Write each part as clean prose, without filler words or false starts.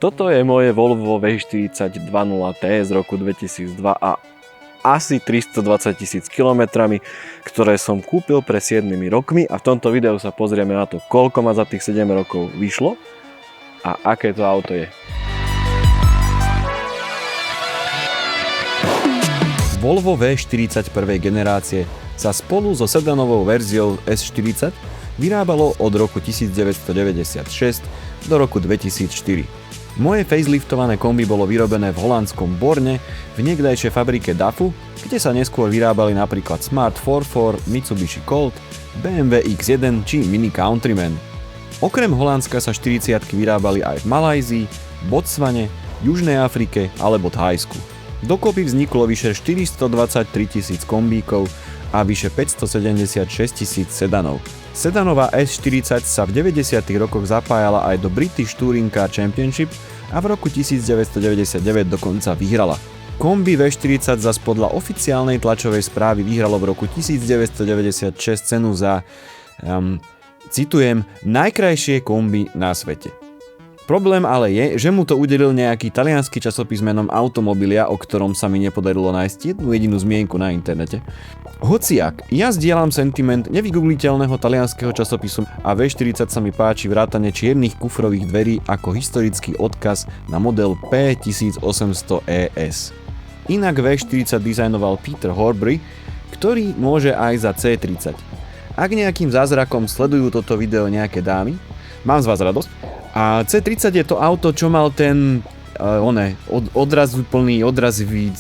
Toto je moje Volvo V40 2.0T z roku 2002 a asi 320 000 kilometrami, ktoré som kúpil pred 7 rokmi a v tomto videu sa pozrieme na to, koľko ma za tých 7 rokov vyšlo a aké to auto je. Volvo V40 prvej generácie sa spolu so sedanovou verziou S40 vyrábalo od roku 1996 do roku 2004. Moje faceliftované kombi bolo vyrobené v holandskom Borne v niekdajšej fabrike DAFu, kde sa neskôr vyrábali napríklad Smart 44, Mitsubishi Colt, BMW X1 či Mini Countryman. Okrem Holandska sa 40-ky vyrábali aj v Malajzii, Botswane, Južnej Afrike alebo Thajsku. Dokopy vzniklo vyše 423 000 kombíkov a vyše 576 000 sedanov. Sedanová S40 sa v 90. rokoch zapájala aj do British Touring Car Championship a v roku 1999 dokonca vyhrala. Kombi V40 zas podľa oficiálnej tlačovej správy vyhralo v roku 1996 cenu za, citujem, najkrajšie kombi na svete. Problém ale je, že mu to udelil nejaký taliansky časopis menom Automobilia, o ktorom sa mi nepodarilo nájsť jednu jedinú zmienku na internete. Hociak, ja zdieľam sentiment nevygoogliteľného talianskeho časopisu a V40 sa mi páči vrátane čiernych kufrových dverí ako historický odkaz na model P1800 ES. Inak V40 dizajnoval Peter Horbury, ktorý môže aj za C30. Ak nejakým zázrakom sledujú toto video nejaké dámy, mám z vás radosť. A C30 je to auto, čo mal ten odrazivý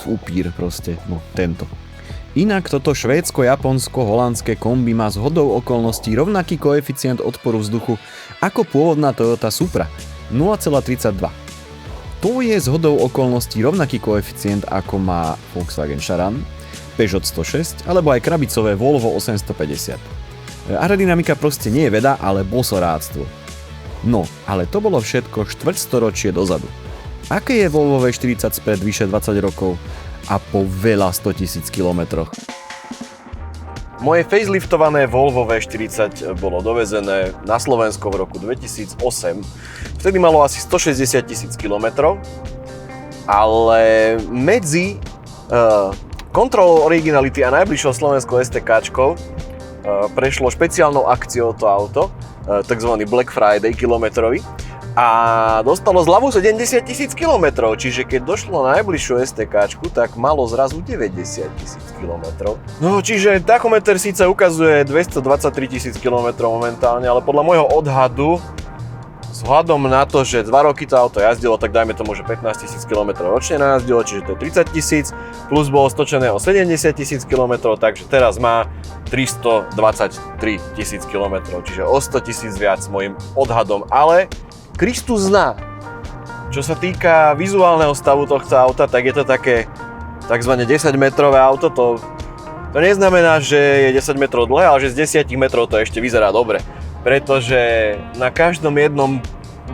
upír proste, no tento. Inak toto švédsko-japonsko-holandské kombi má zhodou okolností rovnaký koeficient odporu vzduchu ako pôvodná Toyota Supra, 0,32. To je zhodou okolností rovnaký koeficient ako má Volkswagen Charan, Peugeot 106 alebo aj krabicové Volvo 850. Aerodynamika proste nie je veda, ale bosoráctvo. No, ale to bolo všetko štvrťstoročie dozadu. Aké je Volvo V40 spred vyše 20 rokov a po veľa 100 000 kilometroch? Moje faceliftované Volvo V40 bolo dovezené na Slovensko v roku 2008. Vtedy malo asi 160 000 kilometrov, ale medzi kontrolou originality a najbližšou slovenskou STKčkou prešlo špeciálnou akciou to auto, takzvaný Black Friday kilometrový, a dostalo zľavu 70 000 kilometrov, čiže keď došlo na najbližšiu STKčku, tak malo zrazu 90 000 kilometrov. No čiže tachometer síce ukazuje 223 000 kilometrov momentálne, ale podľa môjho odhadu, vzhľadom na to, že 2 roky to auto jazdilo, tak dajme tomu, že 15 000 km ročne najazdilo, čiže to je 30 000, plus bolo stočené o 70 000 km, takže teraz má 323 000 km, čiže o 100 000 viac môjim odhadom, ale Kristus zná. Čo sa týka vizuálneho stavu tohto auta, tak je to také takzvané 10-metrové auto, to neznamená, že je 10 metrov dlhé, ale že z 10 metrov to ešte vyzerá dobre. Pretože na každom jednom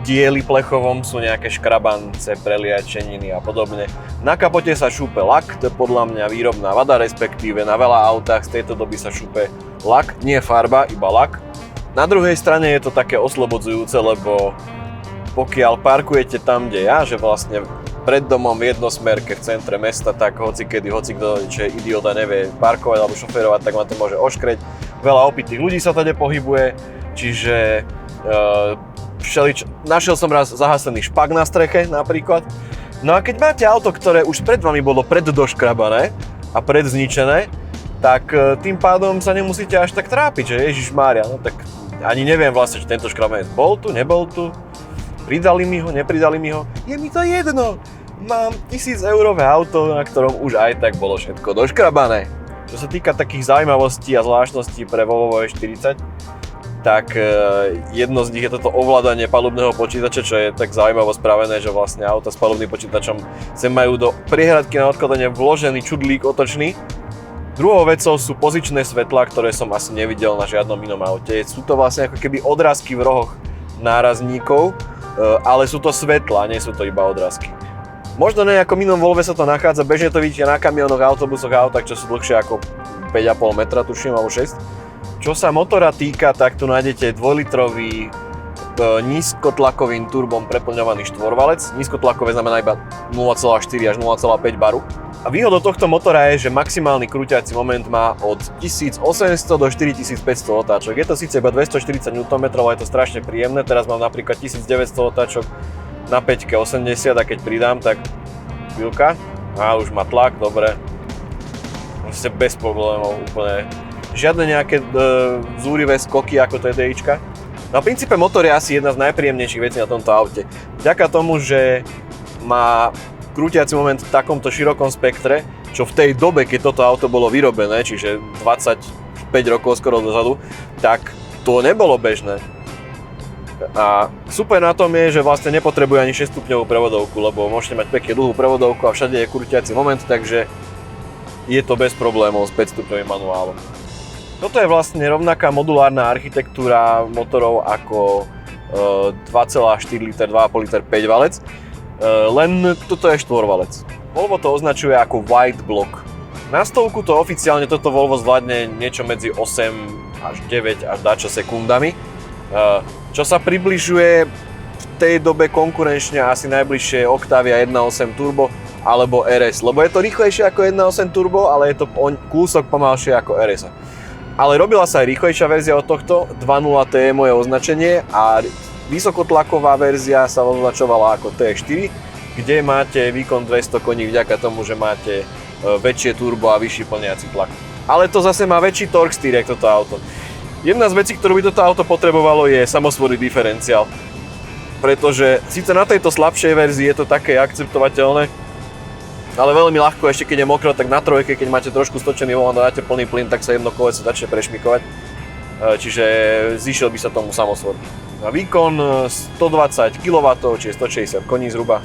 dieli plechovom sú nejaké škrabance, preliačeniny a podobne. Na kapote sa šúpe lak, to je podľa mňa výrobná vada, respektíve na veľa autách z tejto doby sa šúpe lak, nie farba, iba lak. Na druhej strane je to také oslobodzujúce, lebo pokiaľ parkujete tam, kde ja, že vlastne pred domom v jednosmerke v centre mesta, tak hocikedy, hocikto, čo je idiot a nevie parkovať alebo šoférovať, tak ma to môže oškreť. Veľa opitých ľudí sa tady pohybuje, čiže našiel som raz zahasený špak na streche napríklad. No a keď máte auto, ktoré už pred vami bolo preddoškrabané a predzničené, tak tým pádom sa nemusíte až tak trápiť, že Ježišmária, no tak ani neviem vlastne, či tento škrabanec bol tu, nebol tu. Pridali mi ho, nepridali mi ho, je mi to jedno. Mám 1000-eurové auto, na ktorom už aj tak bolo všetko doškrabané. Čo sa týka takých zaujímavostí a zvláštností pre Volvo V40, tak jedno z nich je toto ovládanie palubného počítača, čo je tak zaujímavo spravené, že vlastne auta s palubným počítačom sem majú do priehradky na odkladanie vložený čudlík otočný. Druhou vecou sú pozičné svetlá, ktoré som asi nevidel na žiadnom inom aute. Sú to vlastne ako keby odrázky v rohoch nárazníkov, ale sú to svetlá, nie sú to iba odrázky. Možno na nejakom inom Volve sa to nachádza, bežne to vidíte na kamionoch, autobusoch a autách, čo sú dlhšie ako 5,5 metra, tuším, alebo 6. Čo sa motora týka, tak tu nájdete 2-litrový nízkotlakovým turbom preplňovaný štvorvalec. Nízkotlakové znamená iba 0,4 až 0,5 baru. A výhodou tohto motora je, že maximálny krúťací moment má od 1800 do 4500 otáčok. Je to síce iba 240 Nm, ale je to strašne príjemné. Teraz mám napríklad 1900 otáčok na 5-ke 80 a keď pridám, tak chvíľka. A už má tlak, dobre. Proste bez problémov úplne. Žiadne nejaké zúrivé skoky ako TDIčka. No v princípe motor je asi jedna z najpríjemnejších vecí na tomto aute. Vďaka tomu, že má krútiaci moment v takomto širokom spektre, čo v tej dobe, keď toto auto bolo vyrobené, čiže 25 rokov skoro dozadu, tak to nebolo bežné. A super na tom je, že vlastne nepotrebuje ani 6-stupňovú prevodovku, lebo môžete mať pekne dlhú prevodovku a všade je krútiaci moment, takže je to bez problémov s 5-stupňovým manuálom. Toto je vlastne rovnaká modulárna architektúra motorov ako 2,4 liter, 2,5 liter 5 valec, len toto je štvorvalec. Volvo to označuje ako white block. Na stovku to oficiálne toto Volvo zvládne niečo medzi 8 až 9 až dačo sekundami, čo sa približuje v tej dobe konkurenčne asi najbližšie Octavia 1.8 Turbo alebo RS, lebo je to rýchlejšie ako 1.8 Turbo, ale je to kúsok pomalšie ako RS. Ale robila sa aj rýchlejšia verzia od tohto, 2.0 T je moje označenie a vysokotlaková verzia sa označovala ako T4, kde máte výkon 200 koní vďaka tomu, že máte väčšie turbo a vyšší plniaci tlak. Ale to zase má väčší torque steer, jak toto auto. Jedna z vecí, ktorú by toto auto potrebovalo, je samosvorný diferenciál. Pretože síce na tejto slabšej verzii je to také akceptovateľné, ale veľmi ľahko, ešte keď je mokro, tak na trojke, keď máte trošku stočený volant a dáte plný plyn, tak sa jedno koleso začne prešmikovať. Čiže zišiel by sa tomu samosvor. Na výkon 120 kW, čiže 160 koní zhruba.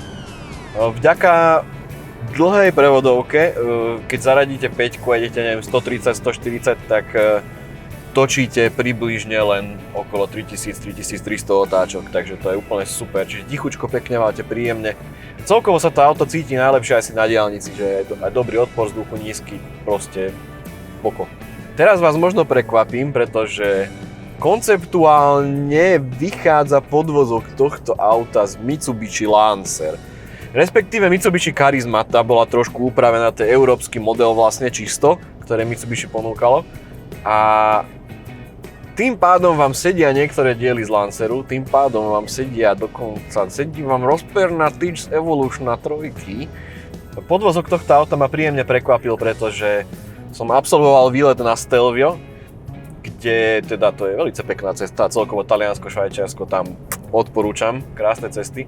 Vďaka dlhej prevodovke, keď zaradíte 5 a idete, neviem, 130-140, tak točíte približne len okolo 3000-3300 otáčok, takže to je úplne super, čiže tichučko, pekne máte, príjemne. Celkovo sa to auto cíti najlepšie asi na diaľnici, že je to aj dobrý odpor vzduchu, nízky, proste poko. Teraz vás možno prekvapím, pretože konceptuálne vychádza podvozok tohto auta z Mitsubishi Lancer. Respektíve Mitsubishi Charisma, tá bola trošku upravená, to je európsky model vlastne čisto, ktoré Mitsubishi ponúkalo. A tým pádom vám sedia niektoré diely z Lanceru, tým pádom vám sedia dokonca, sedí vám rozpernatý z Evolutiona 3. Podvozok tohto auta ma príjemne prekvapil, pretože som absolvoval výlet na Stelvio, kde teda to je veľmi pekná cesta, celkovo Taliansko, Švajčiarsko, tam odporúčam, krásne cesty.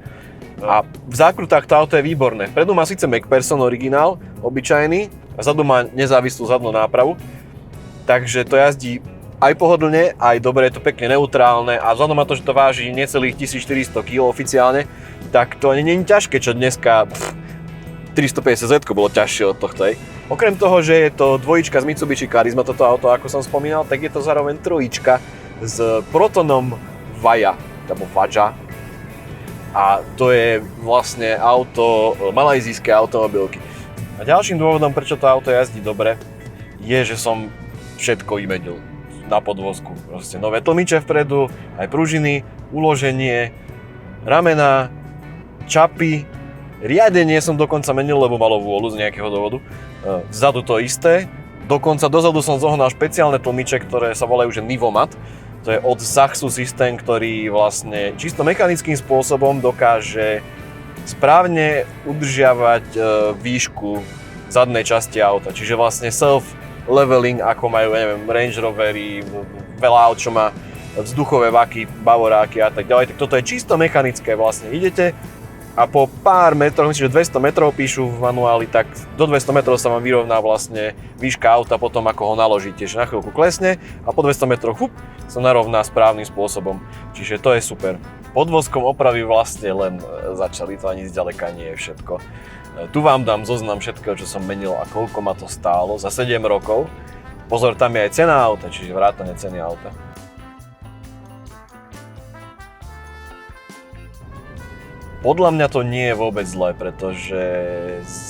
A v zákrutách to auto je výborné. Vpredu má síce MacPherson originál, obyčajný, a vzadu má nezávislú zadnú nápravu, takže to jazdí aj pohodlne, aj dobre, je to pekne neutrálne a vzhľadom na to, že to váži necelých 1400 kg oficiálne, tak to nie je ťažké, čo dneska 350Z bolo ťažšie od tohto. Okrem toho, že je to dvojička z Mitsubishi Charisma, toto auto, ako som spomínal, tak je to zároveň trojička s Protonom Vaja, alebo Vaja. A to je vlastne auto malajzijské automobilky. A ďalším dôvodom, prečo to auto jazdí dobre, je, že som všetko vymenil na podvozku. Proste nové tlmiče vpredu, aj pružiny, uloženie, ramena, čapy, riadenie som dokonca menil, lebo malo vôľu z nejakého dôvodu. Vzadu to isté, dokonca dozadu som zohnal špeciálne tlmiče, ktoré sa volajú že Nivomat. To je od Saxu systém, ktorý vlastne čisto mechanickým spôsobom dokáže správne udržiavať výšku zadnej časti auta. Čiže vlastne self-leveling, ako majú, neviem, Range Rovery, veľa aut, čo má vzduchové vaky, bavoráky a tak ďalej. Tak toto je čisto mechanické, vlastne idete a po pár metroch, myslím, že 200 metrov píšu v manuáli, tak do 200 metrov sa vám vyrovná vlastne výška auta potom, ako ho naložíte. Že na chvíľku klesne a po 200 metroch sa narovná správnym spôsobom. Čiže to je super. Podvozkom opravy vlastne len začali, to ani zďaleka nie je všetko. Tu vám dám zoznam všetkého, čo som menil a koľko ma to stálo za 7 rokov. Pozor, tam je aj cena auta, čiže vrátane ceny auta. Podľa mňa to nie je vôbec zlé, pretože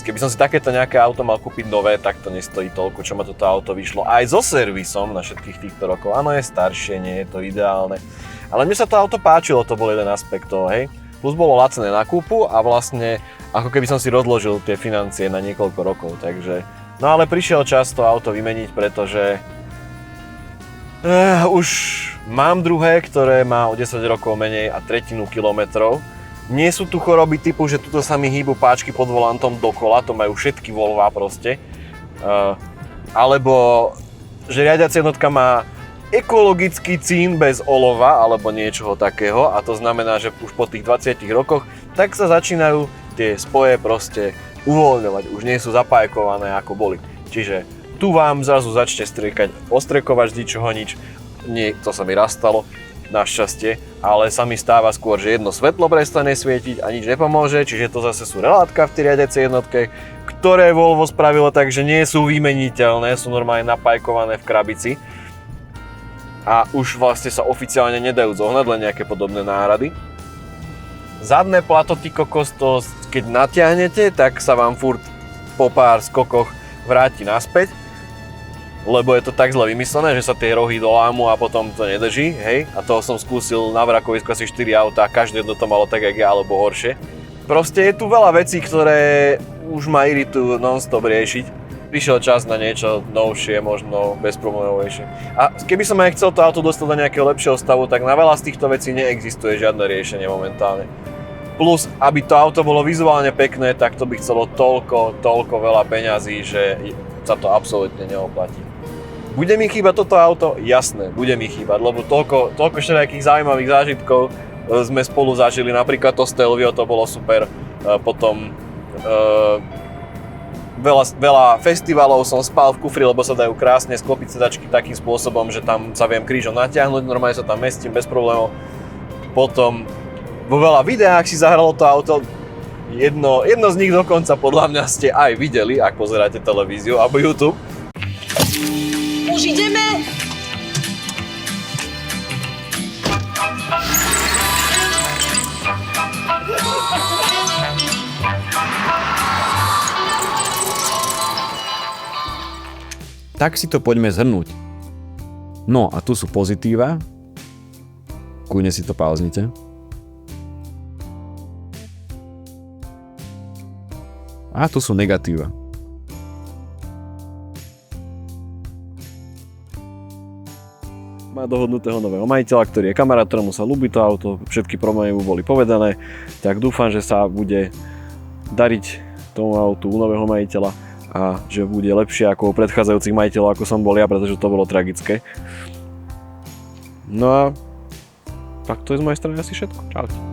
keby som si takéto nejaké auto mal kúpiť nové, tak to nestojí toľko, čo ma toto auto vyšlo. Aj so servisom na všetkých týchto rokov. Áno, je staršie, nie je to ideálne. Ale mne sa to auto páčilo, to bol jeden aspekt toho, hej. Plus bolo lacné na kúpu a vlastne ako keby som si rozložil tie financie na niekoľko rokov, takže... No ale prišiel čas to auto vymeniť, pretože už mám druhé, ktoré má o 10 rokov menej a tretinu kilometrov. Nie sú tu choroby typu, že tuto sa mi hýbu páčky pod volantom dokola, to majú všetky Volvá proste. Alebo že riadiacia jednotka má ekologický cín bez olova alebo niečoho takého a to znamená, že už po tých 20 rokoch tak sa začínajú tie spoje proste uvoľňovať, už nie sú zapájkované ako boli. Čiže tu vám zrazu začne striekať ostrekovač z ničoho nič. Nie, to sa mi raz stalo, našťastie, ale sa mi stáva skôr, že jedno svetlo prestane svietiť a nič nepomôže, čiže to zase sú relátka v tej riadiacej jednotke, ktoré Volvo spravilo tak, že nie sú vymeniteľné, sú normálne napajkované v krabici a už vlastne sa oficiálne nedajú zohnať, len nejaké podobné náhrady. Zadné plato, ty kokos, to keď natiahnete, tak sa vám furt po pár skokoch vráti naspäť, lebo je to tak zle vymyslené, že sa tie rohy dolámu a potom to nedrží, hej. A toho som skúsil na vrakovisku asi 4 autá, každé jedno to malo tak, jak ja, alebo horšie. Proste je tu veľa vecí, ktoré už ma iritujú non-stop riešiť. Prišiel čas na niečo novšie, možno bezproblémovejšie. A keby som aj chcel to auto dostať do nejakého lepšieho stavu, tak na veľa z týchto vecí neexistuje žiadne riešenie momentálne. Plus, aby to auto bolo vizuálne pekné, tak to by chcelo toľko veľa peňazí, že sa to absolútne neoplatí. Bude mi chýbať toto auto? Jasné, bude mi chýbať, lebo toľko všetkých zaujímavých zážitkov sme spolu zažili, napríklad to Stelvio, to bolo super, potom veľa festivalov som spal v kufri, lebo sa dajú krásne sklopiť sedačky takým spôsobom, že tam sa viem krížom natiahnuť, normálne sa tam mestím bez problémov. Potom vo veľa videách si zahralo to auto, jedno z nich dokonca podľa mňa ste aj videli, ak pozeráte televíziu alebo YouTube. Už ideme! Tak si to poďme zhrnúť. No a tu sú pozitíva. Kľudne si to pauznite. A tu sú negatíva. Má dohodnutého nového majiteľa, ktorý je kamarát, ktorému sa ľúbi to auto, všetky problémy mu boli povedané, tak dúfam, že sa bude dariť tomu autu u nového majiteľa a že bude lepšie ako u predchádzajúcich majiteľov, ako som bol ja, pretože to bolo tragické. No a tak to je z mojej strany asi všetko. Čaute.